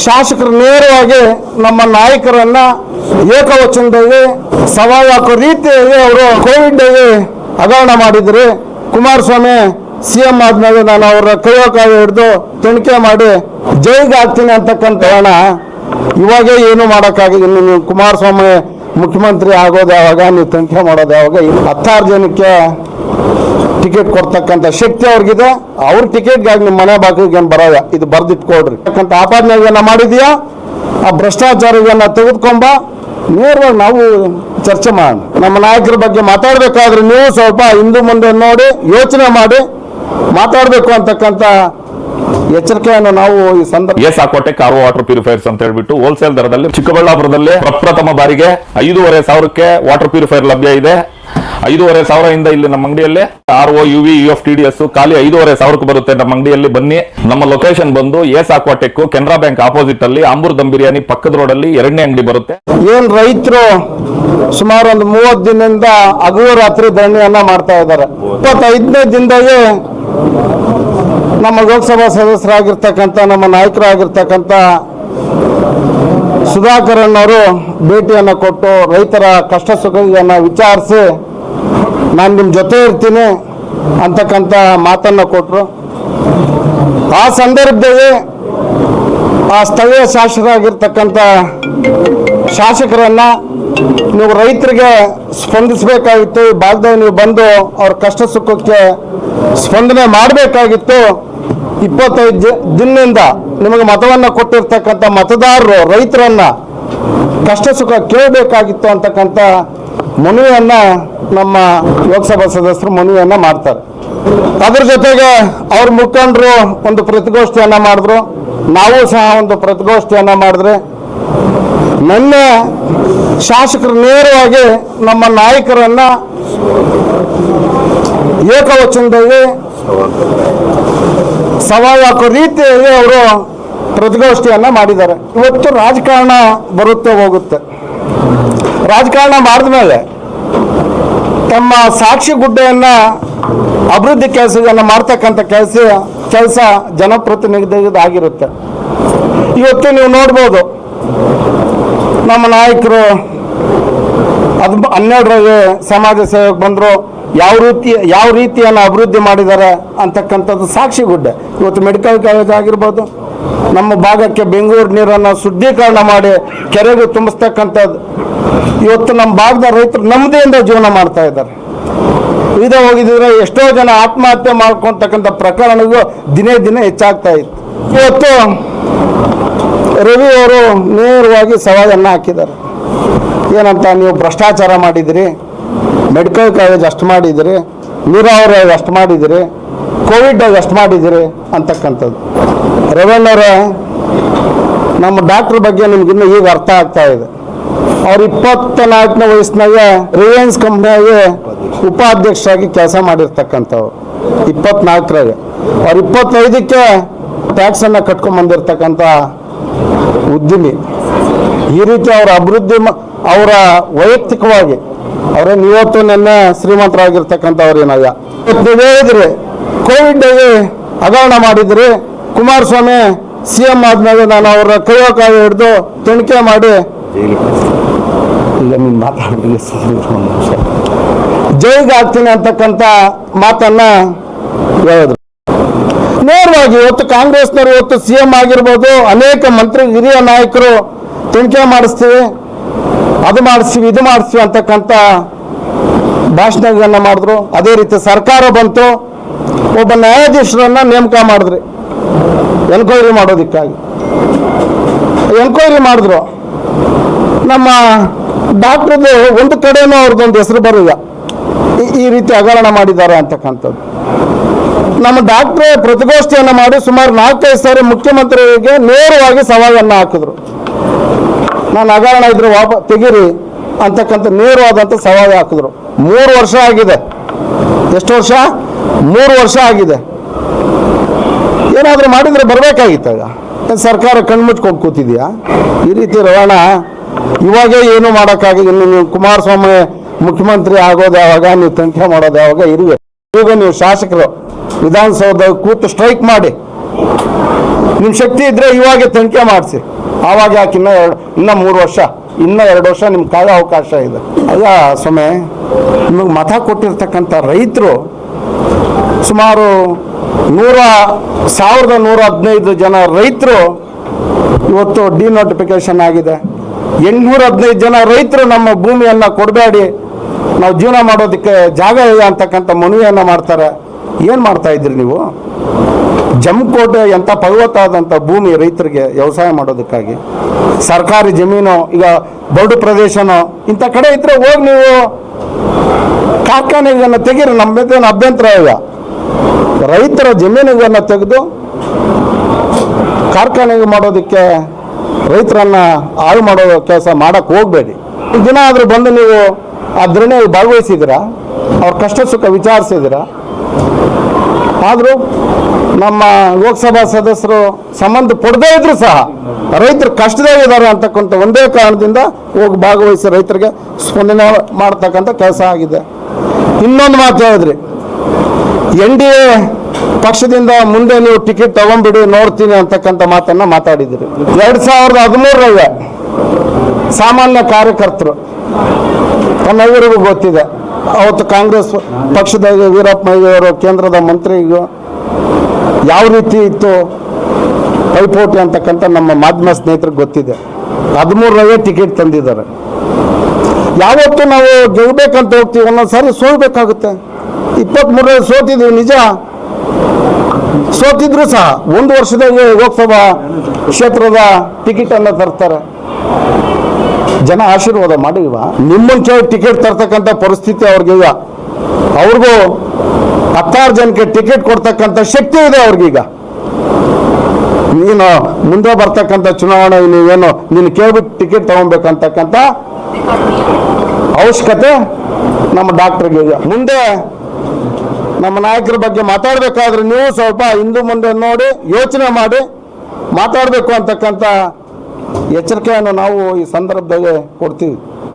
ಶಾಸಕರು ನೇರವಾಗಿ ನಮ್ಮ ನಾಯಕರನ್ನ ಏಕವಚನದಲ್ಲಿ ಸವಾಲು ಹಾಕೋ ರೀತಿಯಲ್ಲಿ ಅವರು ಕೋವಿಡ್ ಹಗರಣ ಮಾಡಿದ್ರು. ಕುಮಾರಸ್ವಾಮಿ ಸಿಎಂ ಆದ್ಮೇಲೆ ನಾನು ಅವರ ಕೈಯೋಕಾಯ ಹಿಡಿದು ತನಿಖೆ ಮಾಡಿ ಜೈಲಿಗೆ ಹಾಕ್ತೀನಿ ಅಂತಕ್ಕಂಥ ಹಣ ಇವಾಗೇ ಏನು ಮಾಡೋಕ್ಕಾಗಿದೆ. ನೀವು ಕುಮಾರಸ್ವಾಮಿ ಮುಖ್ಯಮಂತ್ರಿ ಆಗೋದು ಯಾವಾಗ, ನೀವು ತನಿಖೆ ಮಾಡೋದು ಯಾವಾಗ? 16 ಜನಕ್ಕೆ ಟಿಕೆಟ್ ಕೊಡ್ತಕ್ಕಂಥ ಶಕ್ತಿ ಅವ್ರಿಗಿದೆ. ಅವ್ರ ಟಿಕೆಟ್ಗಾಗಿ ನಿಮ್ಮ ಮನೆ ಬಾಗಿಲಿಗೆ ಏನು ಬರೋಲ್ಲ, ಇದು ಬರ್ದಿಟ್ಕೊಡ್ರಿ ಅಂತಕ್ಕಂಥ ಆಪಾದನೆಗಳನ್ನ ಮಾಡಿದೆಯಾ, ಆ ಭ್ರಷ್ಟಾಚಾರಗಳನ್ನ ತೆಗೆದುಕೊಂಬ ನೇರವಾಗಿ ನಾವು ಚರ್ಚೆ ಮಾಡೋಣ. ನಮ್ಮ ನಾಯಕರ ಬಗ್ಗೆ ಮಾತಾಡಬೇಕಾದ್ರೆ ನೀವು ಸ್ವಲ್ಪ ಹಿಂದೆ ಮುಂದೆ ನೋಡಿ ಯೋಚನೆ ಮಾಡಿ ಮಾತಾಡಬೇಕು ಅಂತಕ್ಕಂಥ ಎಚ್ಚರಿಕೆಯನ್ನು ನಾವು ಈ ಸಂದರ್ಭ ಸಾಕೋಟೆ ಕಾರ್ ವಾಟರ್ ಪ್ಯೂರಿಫೈರ್ಸ್ ಅಂತ ಹೇಳ್ಬಿಟ್ಟು ಹೋಲ್ಸೇಲ್ ದರದಲ್ಲಿ ಚಿಕ್ಕಬಳ್ಳಾಪುರದಲ್ಲಿ ಪ್ರಪ್ರಥಮ ಬಾರಿಗೆ 5,500ಕ್ಕೆ ವಾಟರ್ ಪ್ಯೂರಿಫೈರ್ ಲಭ್ಯ ಇದೆ. 5,500 ಇಲ್ಲಿ ನಮ್ಮ ಅಂಗಡಿಯಲ್ಲಿ RO UV UF TDS ಖಾಲಿ 5,500ಕ್ಕೆ ಬರುತ್ತೆ ನಮ್ಮ ಅಂಗಡಿಯಲ್ಲಿ. ಬನ್ನಿ. ನಮ್ಮ ಲೊಕೇಶನ್ ಬಂದು ಸಾಕೋಟೆಕ್ ಕೆನರಾ ಬ್ಯಾಂಕ್ ಆಪೋಸಿಟ್ ಅಲ್ಲಿ ಆಂಬೂರ್ ದಮ್ ಬಿರಿಯಾನಿ ಪಕ್ಕದ ರೋಡ್ ಅಲ್ಲಿ 2ನೇ ಅಂಗಡಿ ಬರುತ್ತೆ. ಏನ್ ರೈತರು ಸುಮಾರು ಒಂದು 30 ದಿನದಿಂದ ಹಗಲು ರಾತ್ರಿ ಧರಣಿಯನ್ನ ಮಾಡ್ತಾ ಇದ್ದಾರೆ. 25ನೇ ದಿನದಾಗೆ ನಮ್ಮ ಲೋಕಸಭಾ ಸದಸ್ಯರಾಗಿರ್ತಕ್ಕಂಥ ನಮ್ಮ ನಾಯಕರಾಗಿರ್ತಕ್ಕಂಥ ಸುಧಾಕರನ್ ಅವರು ಭೇಟಿಯನ್ನು ಕೊಟ್ಟು ರೈತರ ಕಷ್ಟ ಸುಖಗಳನ್ನು ವಿಚಾರಿಸಿ ನಾನು ನಿಮ್ಮ ಜೊತೆ ಇರ್ತೀನಿ ಅಂತಕ್ಕಂಥ ಮಾತನ್ನು ಕೊಟ್ಟರು. ಆ ಸಂದರ್ಭದಲ್ಲಿ ಆ ಸ್ಥಳೀಯ ಶಾಸಕರಾಗಿರ್ತಕ್ಕಂಥ ಶಾಸಕರನ್ನ ನೀವು ರೈತರಿಗೆ ಸ್ಪಂದಿಸಬೇಕಾಗಿತ್ತು. ಈ ಭಾಗದಲ್ಲಿ ನೀವು ಬಂದು ಅವ್ರ ಕಷ್ಟ ಸುಖಕ್ಕೆ ಸ್ಪಂದನೆ ಮಾಡಬೇಕಾಗಿತ್ತು. 25 ದಿನದಿಂದ ನಿಮಗೆ ಮತವನ್ನು ಕೊಟ್ಟಿರ್ತಕ್ಕಂಥ ಮತದಾರರು ರೈತರನ್ನ ಕಷ್ಟ ಸುಖ ಕೇಳಬೇಕಾಗಿತ್ತು ಅಂತಕ್ಕಂಥ ಮನವಿಯನ್ನ ನಮ್ಮ ಲೋಕಸಭಾ ಸದಸ್ಯರು ಮನವಿಯನ್ನ ಮಾಡ್ತಾರೆ. ಅದ್ರ ಜೊತೆಗೆ ಅವ್ರ ಮುಖಂಡರು ಒಂದು ಪ್ರತಿಗೋಷ್ಠಿಯನ್ನ ಮಾಡಿದ್ರು, ನಾವು ಸಹ ಒಂದು ಪ್ರತಿಗೋಷ್ಠಿಯನ್ನ ಮಾಡಿದ್ರೆ. ನಿನ್ನೆ ಶಾಸಕರು ನೇರವಾಗಿ ನಮ್ಮ ನಾಯಕರನ್ನ ಏಕವಚನದಲ್ಲಿ ಸವಾಲು ಹಾಕೋ ರೀತಿಯಲ್ಲಿ ಅವರು ಪ್ರತಿಗೋಷ್ಠಿಯನ್ನ ಮಾಡಿದ್ದಾರೆ. ಇವತ್ತು ರಾಜಕಾರಣ ಬರುತ್ತೆ ಹೋಗುತ್ತೆ. ರಾಜಕಾರಣ ಮಾಡಿದ ಮೇಲೆ ತಮ್ಮ ಸಾಕ್ಷಿ ಗುಡ್ಡೆಯನ್ನ ಅಭಿವೃದ್ಧಿ ಕೆಲಸಗಳನ್ನು ಮಾಡ್ತಕ್ಕಂಥ ಕೆಲಸ ಜನಪ್ರತಿನಿಧಿಯಾಗಿರುತ್ತೆ. ಇವತ್ತು ನೀವು ನೋಡ್ಬೋದು ನಮ್ಮ ನಾಯಕರು 12ರಲ್ಲಿ ಸಮಾಜ ಸೇವೆಗೆ ಬಂದರು, ಯಾವ ರೀತಿಯನ್ನು ಅಭಿವೃದ್ಧಿ ಮಾಡಿದ್ದಾರೆ ಅಂತಕ್ಕಂಥದ್ದು ಸಾಕ್ಷಿ ಗುಡ್ಡೆ. ಇವತ್ತು ಮೆಡಿಕಲ್ ಕಾಲೇಜ್ ಆಗಿರ್ಬೋದು, ನಮ್ಮ ಭಾಗಕ್ಕೆ ಬೆಂಗಳೂರು ನೀರನ್ನು ಶುದ್ಧೀಕರಣ ಮಾಡಿ ಕೆರೆಗೆ ತುಂಬಿಸ್ತಕ್ಕಂಥದ್ದು. ಇವತ್ತು ನಮ್ಮ ಭಾಗದ ರೈತರು ನೆಮ್ಮದಿಯಿಂದ ಜೀವನ ಮಾಡ್ತಾ ಇದ್ದಾರೆ. ಇದೇ ಹೋಗಿದ್ರೆ ಎಷ್ಟೋ ಜನ ಆತ್ಮಹತ್ಯೆ ಮಾಡ್ಕೊತಕ್ಕಂಥ ಪ್ರಕರಣಗಳು ದಿನೇ ದಿನೇ ಹೆಚ್ಚಾಗ್ತಾ ಇತ್ತು. ಇವತ್ತು ರವಿ ಅವರು ನೇರವಾಗಿ ಸವಾಲನ್ನು ಹಾಕಿದ್ದಾರೆ. ಏನಂತ, ನೀವು ಭ್ರಷ್ಟಾಚಾರ ಮಾಡಿದಿರಿ, ಮೆಡಿಕಲ್ ಕಾಲೇಜ್ ಅಷ್ಟು ಮಾಡಿದಿರಿ, ನೀರಾವರಿ ಅಷ್ಟು ಮಾಡಿದಿರಿ, ಕೋವಿಡ್ ಅಷ್ಟು ಮಾಡಿದಿರಿ ಅಂತಕ್ಕಂಥದ್ದು. ರವಣ್ಣವರೇ, ನಮ್ಮ ಡಾಕ್ಟರ್ ಬಗ್ಗೆ ನಿಮ್ಗಿನ್ನೂ ಈಗ ಅರ್ಥ ಆಗ್ತಾ ಇದೆ. ಅವ್ರು 24ನೇ ವಯಸ್ಸಿನಾಗೆ ರಿಲಯನ್ಸ್ ಕಂಪ್ನಿಯಾಗೆ ಉಪಾಧ್ಯಕ್ಷರಾಗಿ ಕೆಲಸ ಮಾಡಿರ್ತಕ್ಕಂಥವ್ರು 24ರಾಗೆ. ಅವ್ರು 25ಕ್ಕೆ ಟ್ಯಾಕ್ಸನ್ನು ಕಟ್ಕೊಂಡು ಬಂದಿರ್ತಕ್ಕಂಥ ಉದ್ಯಮಿ. ಈ ರೀತಿ ಅವರ ಅಭಿವೃದ್ಧಿ ಅವರ ವೈಯಕ್ತಿಕವಾಗಿ ಅವರೇನು ಇವತ್ತು ನೆನ್ನೆ ಶ್ರೀಮಂತರಾಗಿರ್ತಕ್ಕಂಥವ್ರು ಏನಲ್ಲ. ನೀವು ಹೇಳಿದ್ರಿ ಕೋವಿಡ್ ಹಗರಣ ಮಾಡಿದ್ರಿ, ಕುಮಾರಸ್ವಾಮಿ ಸಿಎಂ ಆದ್ಮೇಲೆ ನಾನು ಅವರ ಕೈಯೋಕಾಯ ಹಿಡಿದು ತನಿಖೆ ಮಾಡಿ ಜೈಲಿಗೆ ಹಾಕ್ತೀನಿ ಅಂತಕ್ಕಂಥ ಮಾತನ್ನ ಹೇಳಿದ್ರು. ನೇರವಾಗಿ ಇವತ್ತು ಕಾಂಗ್ರೆಸ್ನವರು ಇವತ್ತು ಸಿಎಂ ಆಗಿರ್ಬೋದು, ಅನೇಕ ಮಂತ್ರಿ ಹಿರಿಯ ನಾಯಕರು ತನಿಖೆ ಮಾಡಿಸ್ತೀವಿ, ಅದು ಮಾಡಿಸ್ತೀವಿ, ಇದು ಮಾಡಿಸ್ತೀವಿ ಅಂತಕ್ಕಂಥ ಭಾಷಣಗಳನ್ನ ಮಾಡಿದ್ರು. ಅದೇ ರೀತಿ ಸರ್ಕಾರ ಬಂತು, ಒಬ್ಬ ನ್ಯಾಯಾಧೀಶರನ್ನ ನೇಮಕ ಮಾಡಿದ್ರಿ ಎನ್ಕ್ವೈರಿ ಮಾಡೋದಕ್ಕಾಗಿ. ಎನ್ಕ್ವೈರಿ ಮಾಡಿದ್ರು. ನಮ್ಮ ಡಾಕ್ಟ್ರದ್ದು ಒಂದು ಕಡೆನೂ ಅವ್ರದ್ದೊಂದು ಹೆಸರು ಬರಲಿಲ್ಲ, ಈ ರೀತಿ ಹಗರಣ ಮಾಡಿದ್ದಾರೆ ಅಂತಕ್ಕಂಥದ್ದು. ನಮ್ಮ ಡಾಕ್ಟ್ರೇ ಪ್ರತಿಗೋಷ್ಠಿಯನ್ನು ಮಾಡಿ ಸುಮಾರು 4-5 ಸಾರಿ ಮುಖ್ಯಮಂತ್ರಿಗೆ ನೇರವಾಗಿ ಸವಾಲನ್ನು ಹಾಕಿದ್ರು. ನಾನು ಹಗರಣ ಇದ್ರೆ ತೆಗೀರಿ ಅಂತಕ್ಕಂಥ ನೇರವಾದಂಥ ಸವಾಲು ಹಾಕಿದ್ರು. 3 ವರ್ಷ ಆಗಿದೆ. ಎಷ್ಟು ವರ್ಷ? 3 ವರ್ಷ ಆಗಿದೆ. ಏನಾದರೂ ಮಾಡಿದರೆ ಬರಬೇಕಾಗಿತ್ತಾಗ. ಸರ್ಕಾರ ಕಣ್ಮುಚ್ಕೊಂಡು ಕೂತಿದ್ಯಾ? ಈ ರೀತಿ ರವಾಣ ಇವಾಗೇ ಏನು ಮಾಡೋಕ್ಕಾಗಿದೆ. ನೀವು ಕುಮಾರಸ್ವಾಮಿ ಮುಖ್ಯಮಂತ್ರಿ ಆಗೋದು ಯಾವಾಗ, ನೀವು ತನಿಖೆ ಮಾಡೋದು ಯಾವಾಗ? ಈಗ ನೀವು ಶಾಸಕರು ವಿಧಾನಸೌಧ ಕೂತು ಸ್ಟ್ರೈಕ್ ಮಾಡಿ ನಿಮ್ಮ ಶಕ್ತಿ ಇದ್ದರೆ ಇವಾಗೆ ತನಿಖೆ ಮಾಡಿಸಿ. ಆವಾಗ ಯಾಕೆ ಇನ್ನೂ 3 ವರ್ಷ, ಇನ್ನೂ 2 ವರ್ಷ ನಿಮ್ಗೆ ಕಾಯೋ ಅವಕಾಶ ಇದೆ. ಅಯ್ಯ ಸ್ವಾಮಿ, ನಿಮಗೆ ಮತ ಕೊಟ್ಟಿರ್ತಕ್ಕಂಥ ರೈತರು ಸುಮಾರು 1115 ಜನ ರೈತರು ಇವತ್ತು ಡಿನೋಟಿಫಿಕೇಶನ್ ಆಗಿದೆ. 815 ಜನ ರೈತರು ನಮ್ಮ ಭೂಮಿಯನ್ನು ಕೊಡಬೇಡಿ, ನಾವು ಜೀವನ ಮಾಡೋದಕ್ಕೆ ಜಾಗ ಇದೆ ಅಂತಕ್ಕಂಥ ಮನವಿಯನ್ನು ಮಾಡ್ತಾರೆ. ಏನು ಮಾಡ್ತಾ ಇದ್ರಿ ನೀವು? ಜಮಕೋಟೆ ಎಂಥ ಫಲವತ್ತಾದಂಥ ಭೂಮಿ ರೈತರಿಗೆ ವ್ಯವಸಾಯ ಮಾಡೋದಕ್ಕಾಗಿ, ಸರ್ಕಾರಿ ಜಮೀನು, ಈಗ ಬರಡು ಪ್ರದೇಶನೋ ಇಂಥ ಕಡೆ ಇದ್ರೆ ಹೋಗಿ ನೀವು ಕಾರ್ಖಾನೆಗಳನ್ನು ತೆಗೀರಿ, ನಮ್ಮದೇನು ಅಭ್ಯಂತರ ಇಲ್ಲ. ರೈತರ ಜಮೀನುಗಳನ್ನು ತೆಗೆದು ಕಾರ್ಖಾನೆಗೆ ಮಾಡೋದಕ್ಕೆ ರೈತರನ್ನು ಹಾಳು ಮಾಡೋ ಕೆಲಸ ಮಾಡೋಕ್ಕೆ ಹೋಗಬೇಡಿ. ದಿನ ಆದರೂ ಬಂದು ನೀವು ಆ ಧರಣಿಯಲ್ಲಿ ಭಾಗವಹಿಸಿದ್ದೀರಾ, ಅವ್ರ ಕಷ್ಟ ಸುಖ ವಿಚಾರಿಸಿದ್ದೀರಾ? ಆದರೂ ನಮ್ಮ ಲೋಕಸಭಾ ಸದಸ್ಯರು ಸಂಬಂಧ ಪಡದೇ ಇದ್ರು ಸಹ ರೈತರು ಕಷ್ಟದಾಗಿದ್ದಾರೆ ಅಂತಕ್ಕಂಥ ಒಂದೇ ಕಾರಣದಿಂದ ಹೋಗಿ ಭಾಗವಹಿಸಿ ರೈತರಿಗೆ ಸ್ಪಂದನೆ ಮಾಡ್ತಕ್ಕಂಥ ಕೆಲಸ ಆಗಿದೆ. ಇನ್ನೊಂದು ಮಾತು ಹೇಳಿದ್ರಿ, NDA ಪಕ್ಷದಿಂದ ಮುಂದೆ ನೀವು ಟಿಕೆಟ್ ತಗೊಂಡ್ಬಿಡಿ ನೋಡ್ತೀನಿ ಅಂತಕ್ಕಂಥ ಮಾತನ್ನು ಮಾತಾಡಿದ್ರಿ. 2013ರಲ್ಲಿ ಸಾಮಾನ್ಯ ಕಾರ್ಯಕರ್ತರು ತಮ್ಮೆಲ್ಲರಿಗೂ ಗೊತ್ತಿದೆ, ಅವತ್ತು ಕಾಂಗ್ರೆಸ್ ಪಕ್ಷದ ವೀರಪ್ಪ ಮೊಯ್ಲಿಯವರು ಕೇಂದ್ರದ ಮಂತ್ರಿಗೂ ಯಾವ ರೀತಿ ಇತ್ತು ಪೈಪೋಟಿ ಅಂತಕ್ಕಂಥ ನಮ್ಮ ಮಾಧ್ಯಮ ಸ್ನೇಹಿತರಿಗೆ ಗೊತ್ತಿದೆ. 13ರಲ್ಲೇ ಟಿಕೆಟ್ ತಂದಿದ್ದಾರೆ. ಯಾವತ್ತು ನಾವು ಗೆಲ್ಲಬೇಕಂತ ಹೋಗ್ತೀವಿ, ಒಂದೊಂದು ಸಾರಿ ಸೋಲ್ಬೇಕಾಗುತ್ತೆ. 23ರಲ್ಲಿ ಸೋತಿದ್ವಿ ನಿಜ, ಸೋತಿದ್ರು ಸಹ 1 ವರ್ಷದಲ್ಲಿ ಲೋಕಸಭಾ ಕ್ಷೇತ್ರದ ಟಿಕೆಟನ್ನು ತರ್ತಾರೆ. ಜನ ಆಶೀರ್ವಾದ ಮಾಡಿಲ್ವ? ನಿಮ್ಮನ್ನು ಕೇಳಿ ಟಿಕೆಟ್ ತರ್ತಕ್ಕಂಥ ಪರಿಸ್ಥಿತಿ ಅವ್ರಿಗೀಗ. ಅವ್ರಿಗೂ 16 ಜನಕ್ಕೆ ಟಿಕೆಟ್ ಕೊಡ್ತಕ್ಕಂಥ ಶಕ್ತಿ ಇದೆ ಅವ್ರಿಗೀಗ. ನೀನು ಮುಂದೆ ಬರ್ತಕ್ಕಂಥ ಚುನಾವಣೆ ನೀವೇನು ನೀನು ಕೇಳ್ಬಿಟ್ಟು ಟಿಕೆಟ್ ತಗೊಬೇಕಂತಕ್ಕಂಥ ಅವಶ್ಯಕತೆ ನಮ್ಮ ಡಾಕ್ಟರ್ಗೆ ಈಗ. ಮುಂದೆ ನಮ್ಮ ನಾಯಕರ ಬಗ್ಗೆ ಮಾತಾಡಬೇಕಾದ್ರೆ ನೀವು ಸ್ವಲ್ಪ ಹಿಂದೆ ಮುಂದೆ ನೋಡಿ ಯೋಚನೆ ಮಾಡಿ ಮಾತಾಡಬೇಕು ಅಂತಕ್ಕಂಥ ಎಚ್ಚರಿಕೆಯನ್ನು ನಾವು ಈ ಸಂದರ್ಭದಲ್ಲಿ ಕೊಡ್ತೀವಿ.